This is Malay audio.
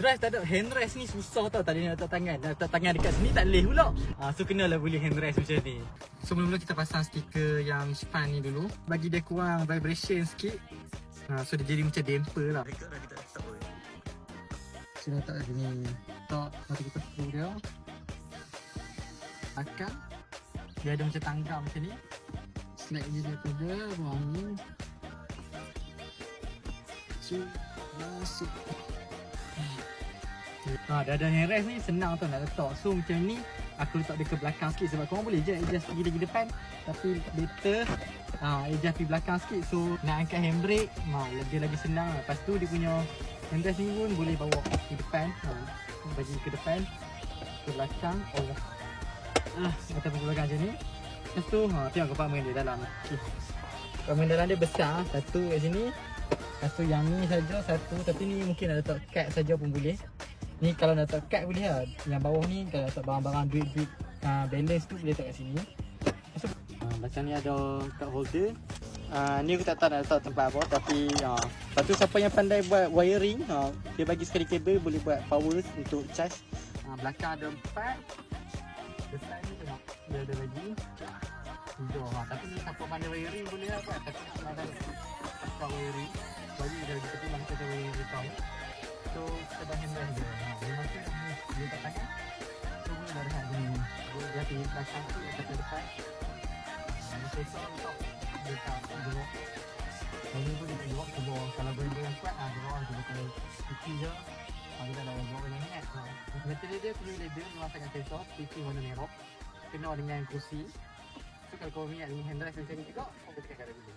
Rest tak ada, handrest ni susah tau. Tadi nak letak tangan. Nak letak tangan dekat sini tak boleh pula. So kenalah boleh handrest macam ni. So mula-mula kita pasang stiker yang span ni dulu. Bagi dia kurang vibration sikit. So dia jadi macam damper lah. Mereka dah kita letak pun. So letak kat sini. Letak, lepas kita screw dia. Akak. Dia ada macam tangga macam ni. Slack je daripada bawah ni. So masuk. Dah ada handrest ni senang tau nak letak. So macam ni aku letak dia ke belakang sikit sebab korang boleh je adjust pergi lagi depan. Tapi better adjust pergi belakang sikit. So nak angkat handbrake lebih lagi senang. Lepas tu dia punya handrest ni pun boleh bawa ke depan. Bagi ke depan, ke belakang. Ataupun ke belakang macam ni. Lepas tu tengok kompartmen dia dalam. Kompartmen dalam dia besar. Satu kat sini. Lepas tu yang ni saja satu. Tapi ni mungkin nak letak kad saja pun boleh. Ni kalau nak letak kad boleh lah. Yang bawah ni kalau letak barang-barang duit-duit balance tu boleh letak kat sini. Macam ni ada card holder. Ni aku tak tahu nak letak tempat apa. Tapi lepas tu siapa yang pandai buat wiring, dia bagi sekali kabel boleh buat power untuk charge. Belakang ada 4. Depan ni tengok dia ada lagi. Tapi ni siapa pandai wiring boleh lah buat. Tapi kalau ada tak wiring, bagi dia lagi tepi mana kita wiring dia tahu. So kita dah handle dia. Memang tu dia tak tangan. So ni dah rehat ni. Dia pergi belakang tu, dia ke depan. Ni sesor untuk dia tak jawab. Kalau ni pun dia tak jawab ke bawah. Kalau goyang-goyang kuat, dia bawah dia boleh cuci je. Kita dah jawab dengan net. Material dia punya leather memang sangat sesor. Stitching warna merah. Kena dengan kerusi. So kalau kau minat dengan handrest macam ni juga, kau boleh tekan kat dulu.